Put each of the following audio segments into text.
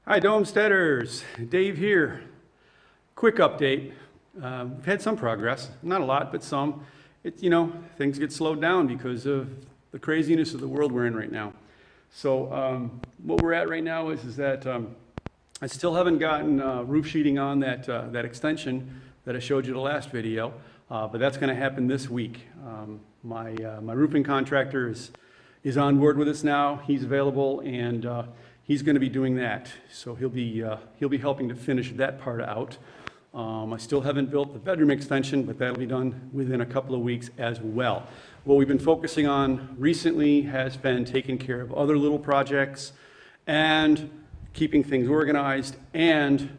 Hi, Domesteaders. Dave here. Quick update. We've had some progress, not a lot, but some. Things get slowed down because of the craziness of the world we're in right now. So what we're at right now is that I still haven't gotten roof sheeting on that extension that I showed you the last video, but that's going to happen this week. My roofing contractor is on board with us now. He's available, and he's going to be doing that. So he'll be helping to finish that part out. I still haven't built the bedroom extension, but that'll be done within a couple of weeks as well. What we've been focusing on recently has been taking care of other little projects and keeping things organized and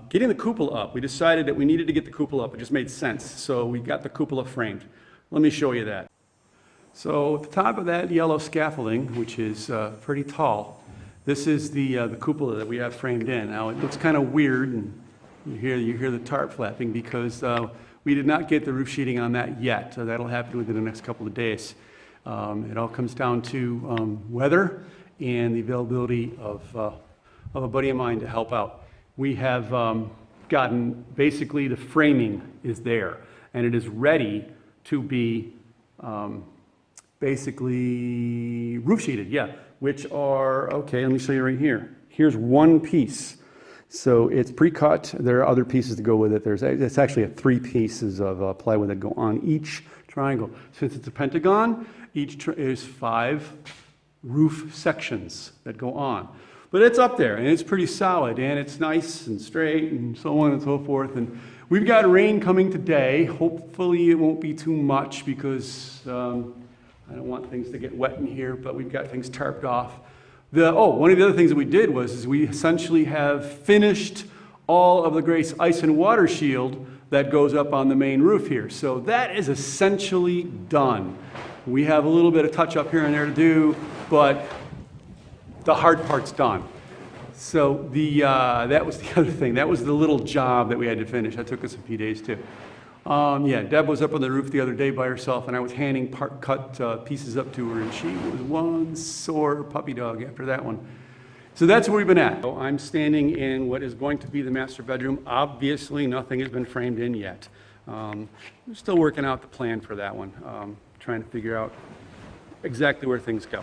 getting the cupola up. We decided that we needed to get the cupola up. It just made sense. So we got the cupola framed. Let me show you that. So at the top of that yellow scaffolding, which is pretty tall, this is the cupola that we have framed in. Now it looks kind of weird, and you hear the tarp flapping because we did not get the roof sheeting on that yet. So that'll happen within the next couple of days. It all comes down to weather and the availability of a buddy of mine to help out. We have gotten, basically the framing is there, and it is ready to be basically roof sheeted, yeah, which are, okay, let me show you right here. Here's one piece. So it's pre-cut. There are other pieces to go with it. It's actually 3 pieces of plywood that go on each triangle. Since it's a pentagon, each is 5 roof sections that go on. But it's up there, and it's pretty solid, and it's nice and straight, and so on and so forth. And we've got rain coming today. Hopefully it won't be too much because I don't want things to get wet in here, but we've got things tarped off. One of the other things that we did was we essentially have finished all of the gray ice and water shield that goes up on the main roof here. So that is essentially done. We have a little bit of touch up here and there to do, but the hard part's done. So that was the other thing. That was the little job that we had to finish. That took us a few days too. Deb was up on the roof the other day by herself, and I was handing cut pieces up to her, and she was one sore puppy dog after that one. So that's where we've been at. So I'm standing in what is going to be the master bedroom. Obviously, nothing has been framed in yet. We're still working out the plan for that one, trying to figure out exactly where things go.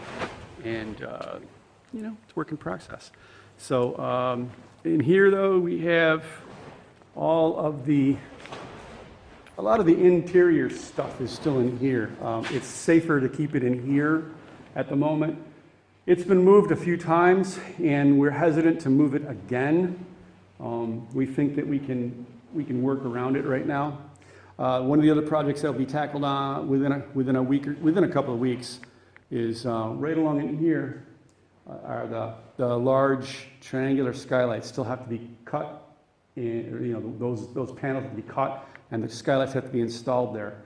And, it's a work in process. So in here, though, we have a lot of the interior stuff is still in here. It's safer to keep it in here at the moment. It's been moved a few times, and we're hesitant to move it again. We think that we can work around it right now. One of the other projects that will be tackled on within a couple of weeks is right along in here are the large triangular skylights. Still have to be cut. Those panels have to be cut, and the skylights have to be installed there.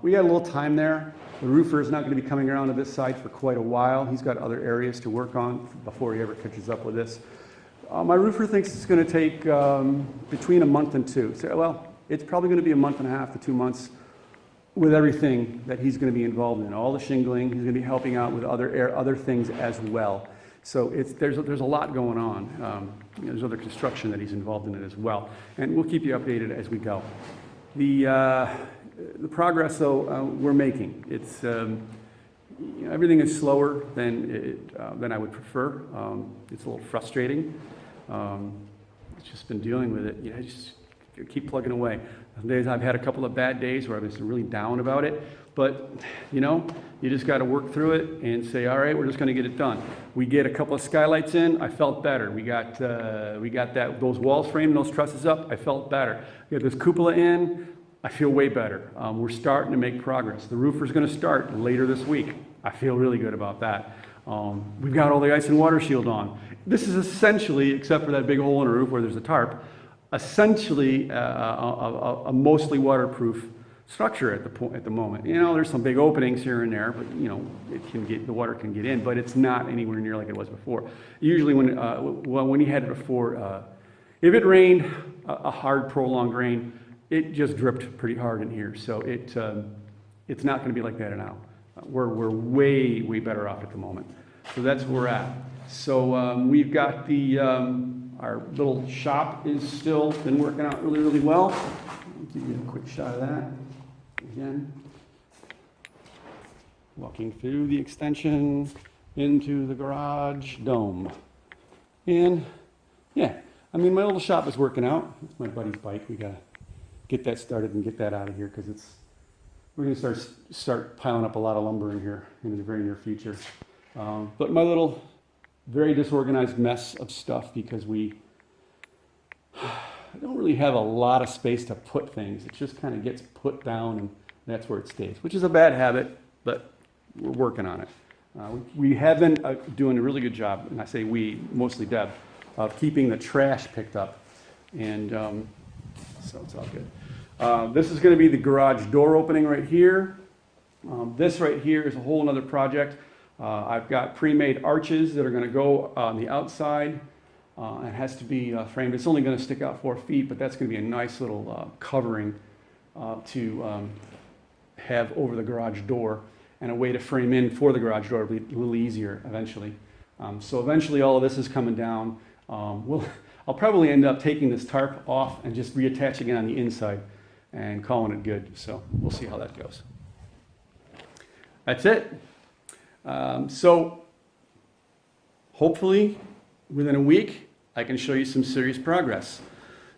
We got a little time there. The roofer is not going to be coming around to this side for quite a while. He's got other areas to work on before he ever catches up with this. My roofer thinks it's going to take between a month and 2. So, well, it's probably going to be a month and a half to 2 months with everything that he's going to be involved in. All the shingling, he's going to be helping out with other things as well. So there's a lot going on. There's other construction that he's involved in it as well. And we'll keep you updated as we go. The progress, though, we're making. It's everything is slower than I would prefer. It's a little frustrating. It's just been dealing with it. Just keep plugging away. Some days I've had a couple of bad days where I've been really down about it, but you just got to work through it and say, all right, we're just going to get it done. We get a couple of skylights in, I felt better. We got those walls framed, those trusses up, I felt better. We got this cupola in, I feel way better. We're starting to make progress. The roofer's going to start later this week. I feel really good about that. We've got all the ice and water shield on. This is essentially, except for that big hole in the roof where there's a tarp, essentially a mostly waterproof structure at the moment. There's some big openings here and there, but the water can get in, but it's not anywhere near like it was before. Usually when you had it before, if it rained, a hard prolonged rain, it just dripped pretty hard in here. So it's not going to be like that now. We're way better off at the moment. So that's where we're at. So we've got the, our little shop is still been working out really, really well. I'll give you a quick shot of that. Again, walking through the extension into the garage dome. And yeah, I mean, my little shop is working out. It's my buddy's bike. We gotta get that started and get that out of here because we're gonna start piling up a lot of lumber in here in the very near future. But my little very disorganized mess of stuff because we don't really have a lot of space to put things. It just kind of gets put down and that's where it stays, which is a bad habit, but we're working on it. We have been doing a really good job, and I say we, mostly Deb, of keeping the trash picked up. And so it's all good. This is going to be the garage door opening right here. This right here is a whole other project. I've got pre-made arches that are going to go on the outside. It has to be framed. It's only going to stick out 4 feet, but that's going to be a nice little covering to have over the garage door, and a way to frame in for the garage door will be a little easier eventually. So eventually all of this is coming down. I'll probably end up taking this tarp off and just reattaching it on the inside and calling it good. So we'll see how that goes. That's it. So hopefully within a week, I can show you some serious progress.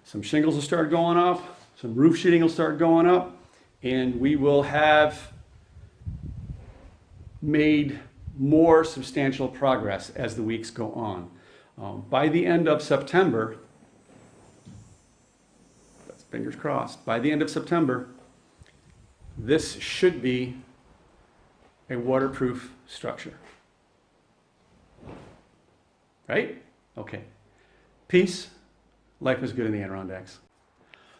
Some shingles will start going up, some roof sheeting will start going up, and we will have made more substantial progress as the weeks go on. By the end of September, that's fingers crossed, by the end of September, this should be a waterproof structure. Right? Okay. Peace. Life is good in the Adirondacks.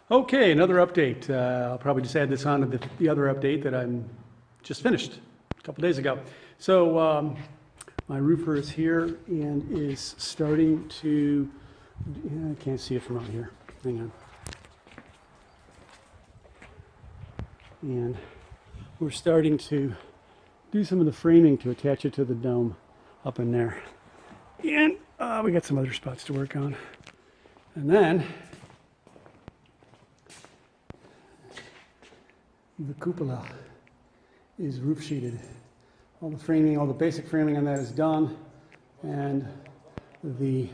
Okay, another update. I'll probably just add this on to the other update that I'm just finished a couple days ago. So my roofer is here and is starting to, I can't see it from out here. Hang on. And we're starting to do some of the framing to attach it to the dome up in there. And we got some other spots to work on. And then the cupola is roof sheeted. All the framing, all the basic framing on that is done, and the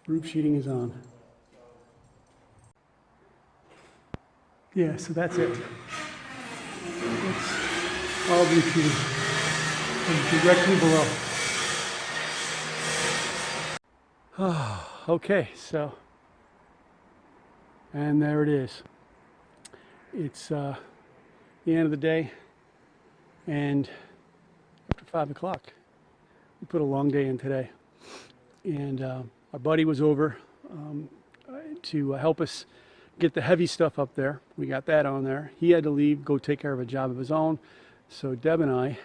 roof sheeting is on. Yeah, so that's it. It's all roof sheeting directly below. Okay, so, and there it is. It's the end of the day, and after 5 o'clock, we put a long day in today. And our buddy was over to help us get the heavy stuff up there. We got that on there. He had to leave, go take care of a job of his own. So Deb and I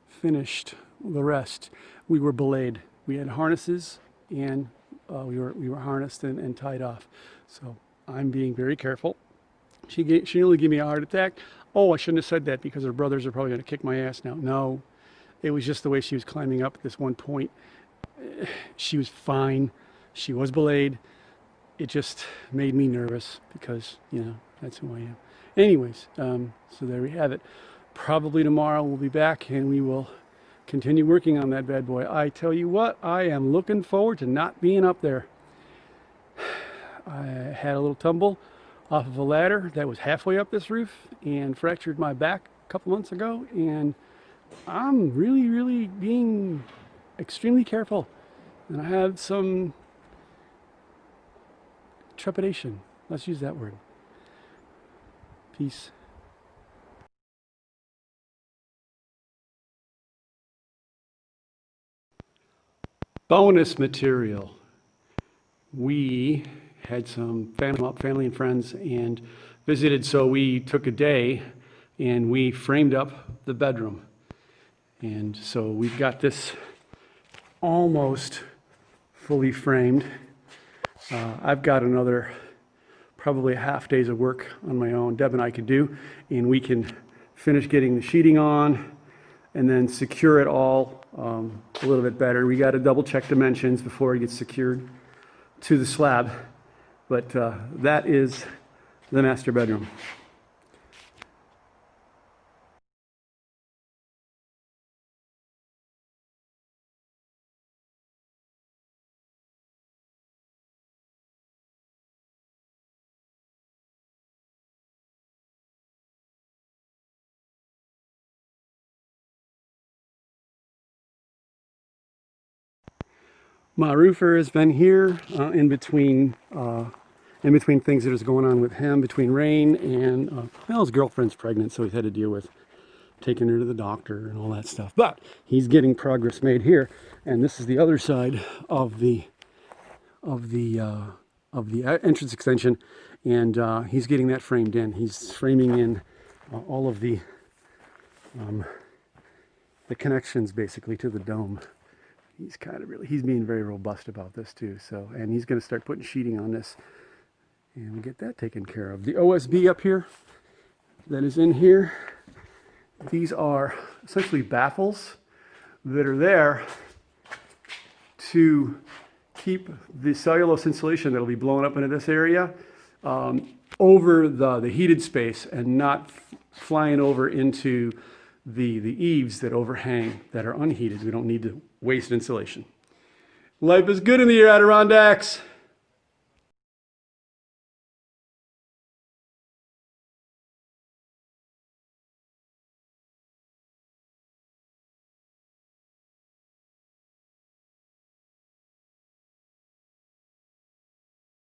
finished the rest. We were belayed. We had harnesses, and we were harnessed and tied off. So I'm being very careful. She nearly gave me a heart attack. Oh, I shouldn't have said that because her brothers are probably going to kick my ass now. No, it was just the way she was climbing up at this one point. She was fine. She was belayed. It just made me nervous because, you know, that's who I am. Anyways, so there we have it. Probably tomorrow we'll be back and we will continue working on that bad boy. I tell you what, I am looking forward to not being up there. I had a little tumble off of a ladder that was halfway up this roof and fractured my back a couple months ago, and I'm really being extremely careful, and I have some trepidation. Let's use that word. Peace. Bonus material. We had some family and friends and visited, so we took a day and we framed up the bedroom. And so we've got this almost fully framed. I've got another probably a half days of work on my own, Deb and I could do, and we can finish getting the sheeting on and then secure it all a little bit better. We got to double check dimensions before it gets secured to the slab, but that is the master bedroom. My roofer has been here in between things that is going on with him, between rain and well, his girlfriend's pregnant, so he's had to deal with taking her to the doctor and all that stuff. But he's getting progress made here, and this is the other side of the entrance extension, and he's getting that framed in. He's framing in all of the connections basically to the dome. He's being very robust about this too. So, and he's going to start putting sheeting on this, and we'll get that taken care of. The OSB up here that is in here, these are essentially baffles that are there to keep the cellulose insulation that'll be blowing up into this area over the heated space and not flying over into the eaves that overhang that are unheated. We don't need to waste insulation. Life is good in the Adirondacks.